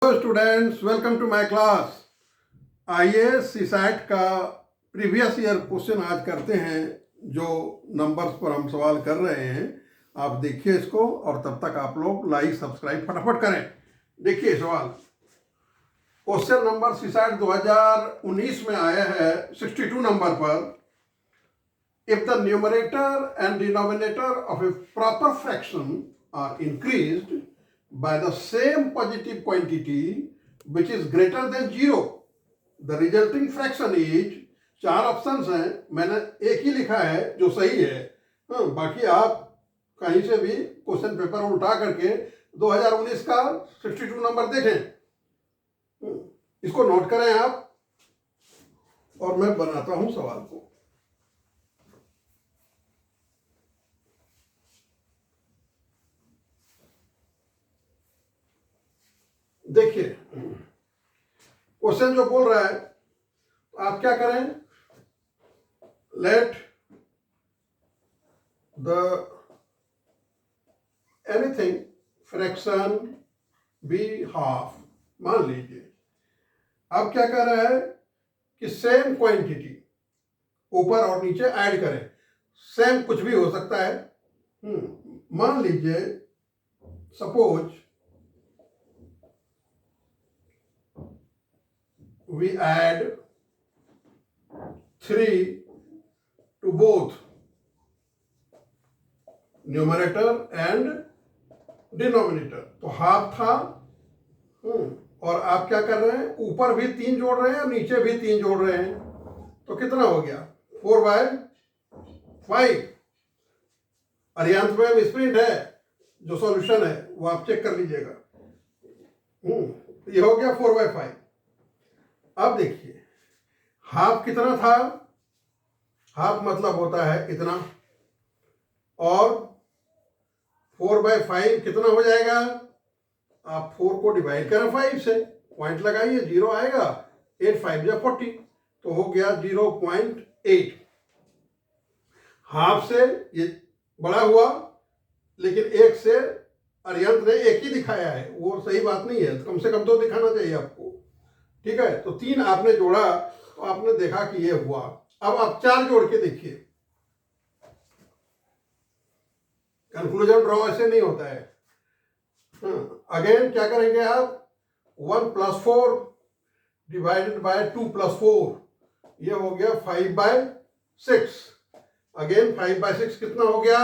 Hello students, welcome to my class. आइए CSAT का previous year question आज करते हैं। जो नंबर्स पर हम सवाल कर रहे हैं, आप देखिए इसको और तब तक आप लोग लाइक सब्सक्राइब फटाफट करें। देखिए सवाल, क्वेश्चन नंबर सीसैट 2019 में आया है 62 नंबर पर। If the numerator and denominator of a proper fraction are increased by the same positive quantity which is greater than 0, the resulting fraction is। चार ऑप्शंस हैं, मैंने एक ही लिखा है जो सही है। बाकी आप कहीं से भी क्वेश्चन पेपर उल्टा करके 2019 का 62 नंबर देखें। इसको नोट करें आप और मैं बनाता हूं सवाल को। देखिए क्वेश्चन जो बोल रहा है, आप क्या करें, let the anything fraction be half. मान लीजिए अब क्या कर रहा है कि सेम क्वांटिटी ऊपर और नीचे ऐड करें। सेम कुछ भी हो सकता है। मान लीजिए suppose we add 3 to both numerator and denominator, तो हाफ था। और आप क्या कर रहे हैं, ऊपर भी 3 जोड़ रहे हैं और नीचे भी 3 जोड़ रहे हैं, तो कितना हो गया 4/5। अरियांश में स्प्रिंट है, जो सॉल्यूशन है वो आप चेक कर लीजिएगा। ये हो गया 4/5। अब देखिए हाफ कितना था, हाफ मतलब होता है इतना, और 4/5 कितना हो जाएगा। आप 4 को डिवाइड करें 5 से, पॉइंट लगाइए, 0 आएगा। 8 5 या 40, तो हो गया 0.8। हाफ से ये बड़ा हुआ, लेकिन एक से अरियंत ने एक ही दिखाया है, वो सही बात नहीं है। कम से कम 2 दिखाना चाहिए आपको, ठीक है। तो 3 आपने जोड़ा तो आपने देखा कि ये हुआ। अब आप 4 जोड़ के देखिए, कंक्लूजन ड्रॉ ऐसे नहीं होता है। अगेन क्या करेंगे आप, 1 + 4 डिवाइडेड बाय 2 + 4, ये हो गया 5/6। अगेन 5/6 कितना हो गया,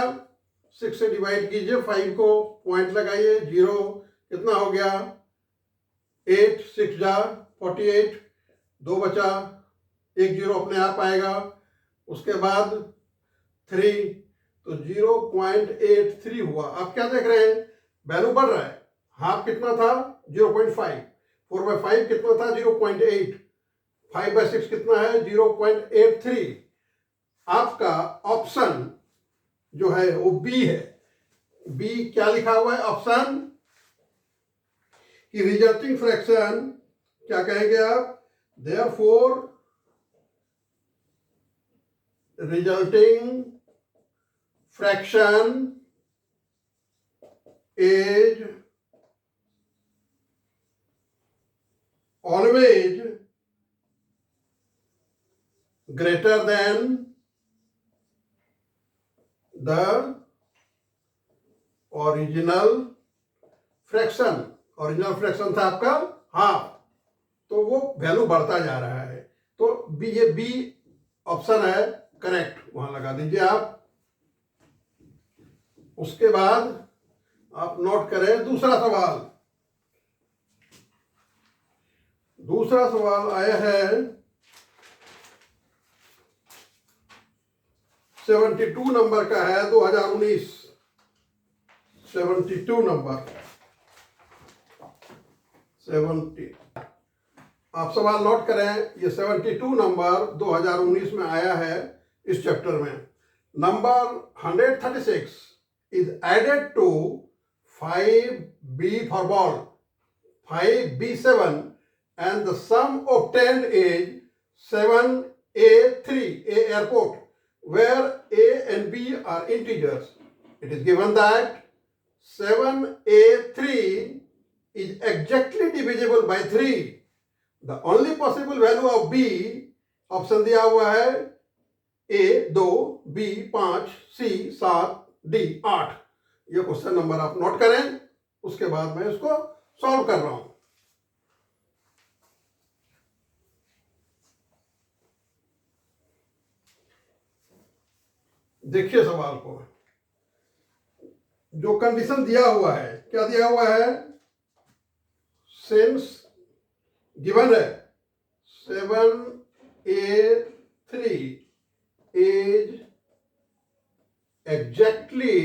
6 से डिवाइड कीजिए 5 को, पॉइंट लगाइए, 0 कितना हो गया 8 6 जा 48, 2 बचा, 1 0 अपने आप आएगा। उसके बाद 3, तो 0.83 हुआ। आप क्या देख रहे हैं, वैल्यू बढ़ रहा है। हाफ कितना था 0.5, 4/5 कितना था 0.8, 5/6 कितना है 0.83। आपका ऑप्शन जो है वो बी है। बी क्या लिखा हुआ है ऑप्शन की रिजल्टिंग फ्रैक्शन, क्या कहेंगे आप, therefore resulting fraction is always greater than the original fraction. Original fraction था आपका हाफ, तो वो वैल्यू बढ़ता जा रहा है। तो बी, ये बी ऑप्शन है करेक्ट, वहां लगा दीजिए आप। उसके बाद आप नोट करें दूसरा सवाल। दूसरा सवाल आया है 72 नंबर का है, 2019 72 नंबर 70। आप सवाल नोट करें, ये 72 नंबर 2019 में आया है इस चैप्टर में। Number 136 is added to 5B for ball, 5B7, and the sum obtained is 7A3, A airport, where A and B are integers. It is given that 7A3 is exactly divisible by 3. The only possible value of B, option दिया हुआ है A 2, B 5, C 7, D 8. ये question number आप note करें, उसके बाद मैं इसको सॉल्व कर रहा हूं। देखिए सवाल को, जो कंडीशन दिया हुआ है, क्या दिया हुआ है? सिंस गिवन है 7A3 is exactly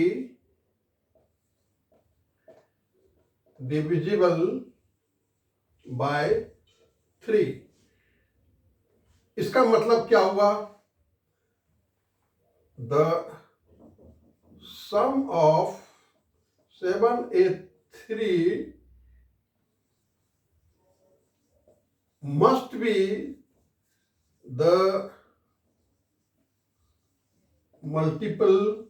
divisible by 3. इसका मतलब क्या हुआ? The sum of 7A3 must be the multiple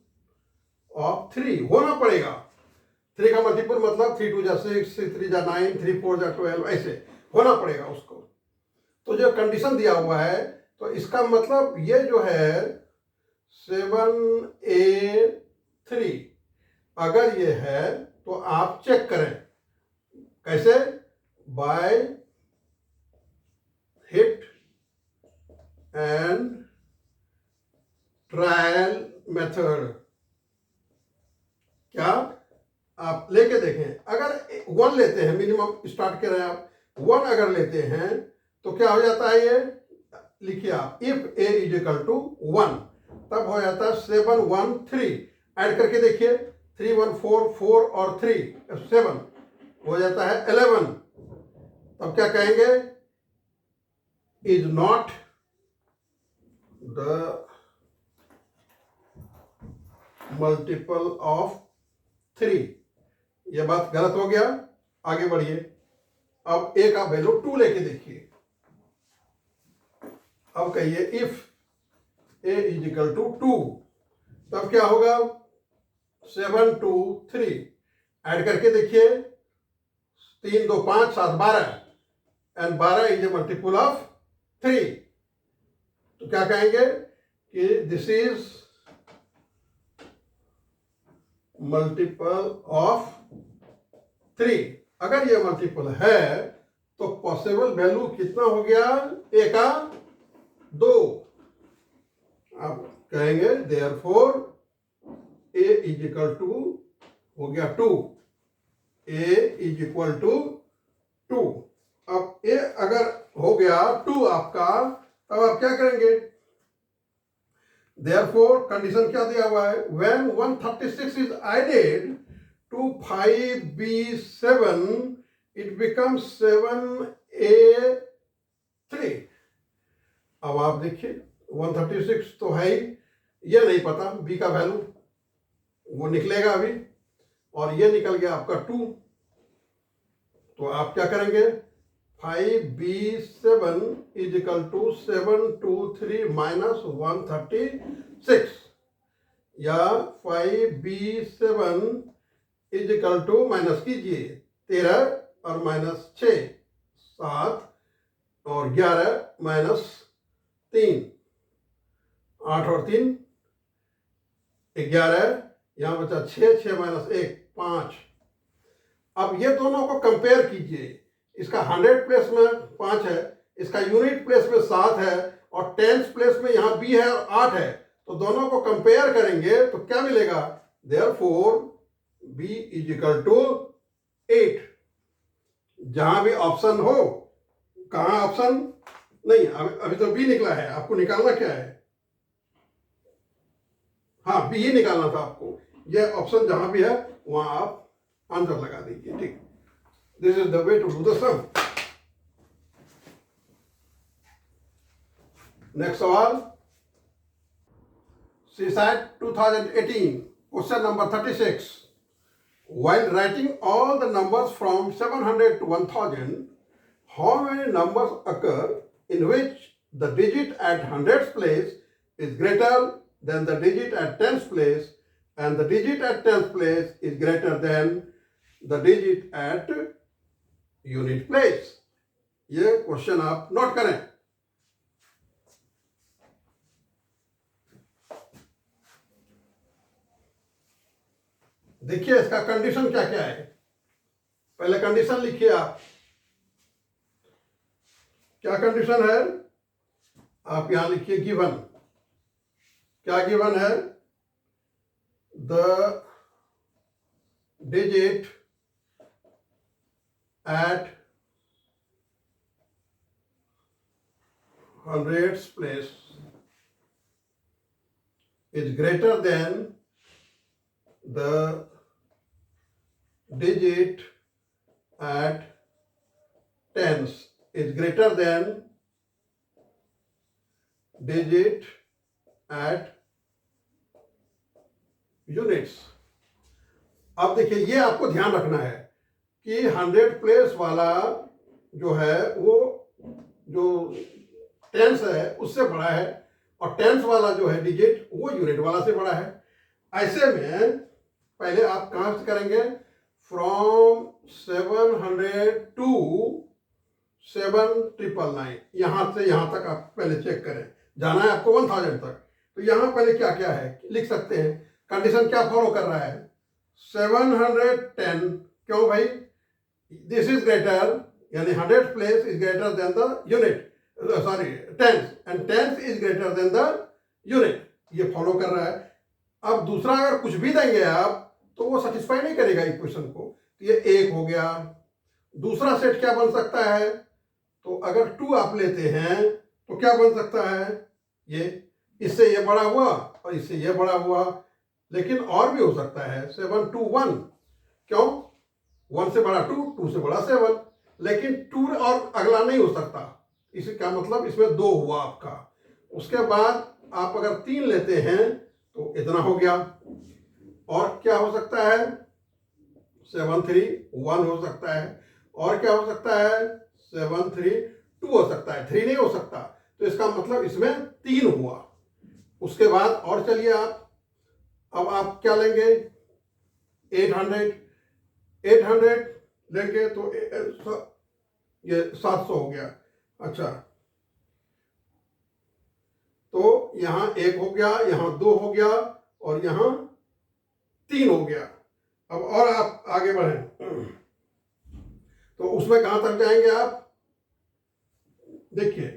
of 3. होना पड़ेगा। 3 का मल्टीपल मतलब 3 2 जा 6, 3 जा 9, 3 4 जा 12, ऐसे होना पड़ेगा उसको। तो जो कंडीशन दिया हुआ है, तो इसका मतलब ये जो है 7A3 अगर ये है तो आप चेक करें कैसे? By hit and trial method. क्या आप लेके देखें? अगर 1 लेते हैं, मिनिमम स्टार्ट करें आप 1 अगर लेते हैं तो क्या हो जाता है? ये लिखिए आप, if a is equal to 1, तब हो जाता है 7 1 3। ऐड करके देखिए, 3 1 4 4 और 3 7 हो जाता है 11। तब क्या कहेंगे? Is not the multiple of 3। यह बात गलत हो गया, आगे बढ़िए। अब a का वैल्यू 2 लेके देखिए। अब कहिए if a is equal to 2, तब क्या होगा? 7 2 3। ऐड करके देखिए, 3 2 5 7 12, and 12 is a multiple of 3। तो क्या कहेंगे कि दिस इज मल्टीपल ऑफ 3। अगर ये मल्टीपल है तो पॉसिबल वैल्यू कितना हो गया? a का 2। आप कहेंगे therefore a is equal to हो गया 2। a is equal to 2। अब a अगर हो गया 2 आपका, तब आप क्या करेंगे? देयरफॉर कंडीशन क्या दिया हुआ है? When 136 is added to 5b7 it becomes 7a3। अब आप देखिए 136 तो है ही, ये नहीं पता b का वैल्यू, वो निकलेगा अभी, और ये निकल गया आपका 2। तो आप क्या करेंगे? 5b7 is equal to 723 minus 136, या 5b7 is equal to, minus कीजिए, 13 और माइनस 6 7 और 11 माइनस 3 8 और 3 11, यहां बचा 6 6 माइनस 1 5। अब ये दोनों को कंपेयर कीजिए। इसका 100 प्लेस में 5 है, इसका यूनिट प्लेस में 7 है, और टेंस प्लेस में यहां b है और 8 है। तो दोनों को कंपेयर करेंगे तो क्या मिलेगा? Therefore b is equal to 8। जहां भी ऑप्शन हो, कहां ऑप्शन नहीं, अभी तो b निकला है, आपको निकालना क्या है? हाँ, b ही निकालना था आपको। यह ऑप्शन जहां भी है वहां आप आंसर लगा दीजिए। ठीक, this is the way to do the sum. Next सवाल, CSAT 2018, question number 36। While writing all the numbers from 700 to 1000, how many numbers occur in which the digit at hundreds place is greater than the digit at tens place, and the digit at tens place is greater than the digit at unit place. ये question आप note करें। देखिए इसका condition क्या क्या है। पहले condition लिखिए आप। क्या कंडीशन है? आप यहां लिखिए गिवन। क्या गिवन है? The digit at hundreds place is greater than the digit at tens is greater than digit at units। अब देखिए ये आपको ध्यान रखना है कि 100 प्लेस वाला जो है वो जो टेंस है उससे बड़ा है और टेंस वाला जो है डिजिट वो यूनिट वाला से बड़ा है। ऐसे में पहले आप कहां से करेंगे? फ्रॉम 700 टू 7999, यहां से यहां तक आप पहले चेक करें। जाना है आपको 1000 तक। तो यहां पहले क्या क्या है लिख सकते हैं। कंडीशन क्या फॉलो कर रहा है? 710। क्यों भाई? दिस इज ग्रेटर, यानी 100 place is greater than the unit, sorry tens, and tens is greater than the unit. ये फॉलो कर रहा है। अब दूसरा अगर कुछ भी देंगे आप तो वो सेटिस्फाई नहीं करेगा इक्वेशन को। तो ये एक हो गया। दूसरा सेट क्या बन सकता है? तो अगर 2 आप लेते हैं तो क्या बन सकता है? ये इससे ये बड़ा हुआ और इससे ये बड़ा हुआ। लेकिन और भी हो सकता है 7 to 1। क्यों? 1 से बड़ा 2, 2 से बड़ा 7। लेकिन 2 और अगला नहीं हो सकता। इसका मतलब इसमें 2 हुआ आपका। उसके बाद आप अगर 3 लेते हैं तो इतना हो गया। और क्या हो सकता है? 7 3 1 हो सकता है। और क्या हो सकता है? 7 3 2 हो सकता है। 3 नहीं हो सकता। तो इसका मतलब इसमें 3 हुआ। उसके बाद और चलिए आप, अब आप क्या लेंगे? 800 लेंगे तो ये 700 हो गया। अच्छा, तो यहां 1 हो गया, यहां 2 हो गया और यहां 3 हो गया। अब और आप आगे बढ़ें तो उसमें कहां तक जाएंगे आप? देखिए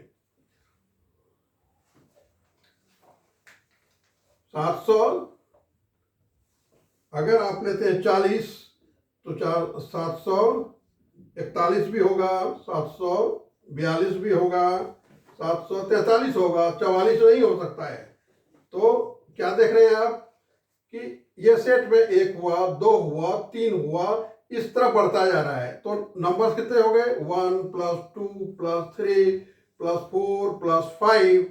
700, अगर आप लेते हैं 40 तो 741 भी होगा, 742 भी होगा, 743 होगा, 44 नहीं हो सकता है। तो क्या देख रहे हैं आप कि ये सेट में 1 हुआ, 2 हुआ, 3 हुआ, इस तरह बढ़ता जा रहा है। तो नंबर्स कितने हो गए? 1 + 2 + 3 + 4 + 5।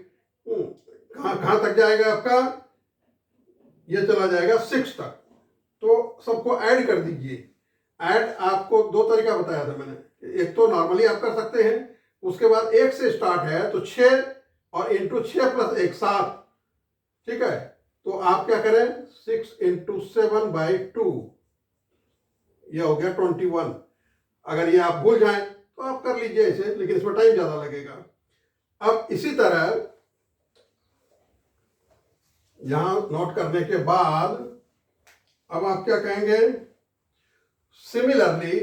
कहां तक जाएगा आपका? ये चला जाएगा 6 तक। तो सबको ऐड कर दीजिए। ऐड आपको 2 तरीका बताया था मैंने। एक तो नॉर्मली आप कर सकते हैं, उसके बाद 1 से स्टार्ट है तो 6 और इंटू 6 + 1 7। ठीक है, तो आप क्या करें? 6 × 7/2, यह हो गया 21। अगर ये आप भूल जाएं तो आप कर लीजिए इसे, लेकिन इसमें टाइम ज्यादा लगेगा। अब इसी तरह यहां नोट करने के बाद अब आप क्या कहेंगे? सिमिलरली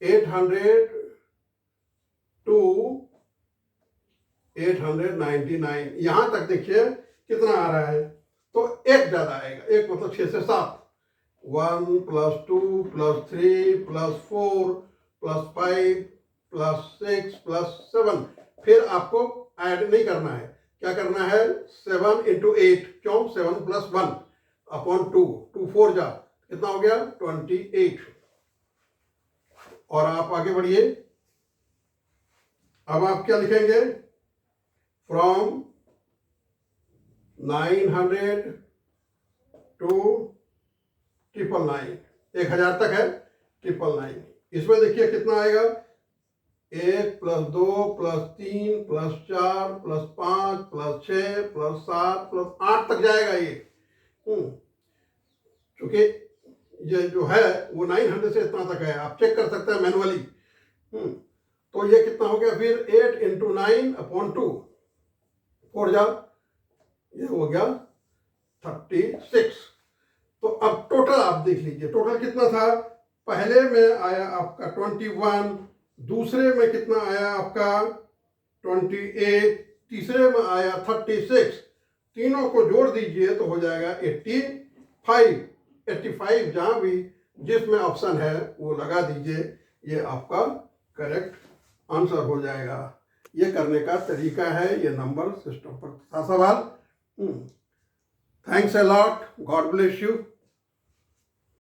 800 टू 899, यहां तक देखिए कितना आ रहा है। तो 1 ज्यादा आएगा। 1 मतलब 6 से 7। 1 + 2 + 3 + 4 + 5 + 6 + 7। फिर आपको ऐड नहीं करना है। क्या करना है? 7 × 8। क्यों? 7 + 1 अपॉन 2, 2 4 जा, कितना हो गया? 28। और आप आगे बढ़िए। अब आप क्या लिखेंगे? फ्रॉम 900 टू 999, 1000 तक है 999। इसमें देखिए कितना आएगा? 1 + 2 + 3 + 4 + 5 + 6 + 7 + 8 तक जाएगा ये। क्योंकि ये जो है वो 900 से इतना तक है, आप चेक कर सकते हैं मैनुअली। तो ये कितना हो गया फिर 8 इंटू 9/2, 4 जा, ये हो गया 36। तो अब टोटल आप देख लीजिए, टोटल कितना था, पहले में आया आपका 21, दूसरे में कितना आया आपका 28, तीसरे में आया 36, तीनों को जोड़ दीजिए तो हो जाएगा 85 जहां भी जिसमें ऑप्शन है वो लगा दीजिए, ये आपका करेक्ट आंसर हो जाएगा। ये करने का तरीका है, ये नंबर सिस्टम पर था सवाल। Thanks a lot, God bless you.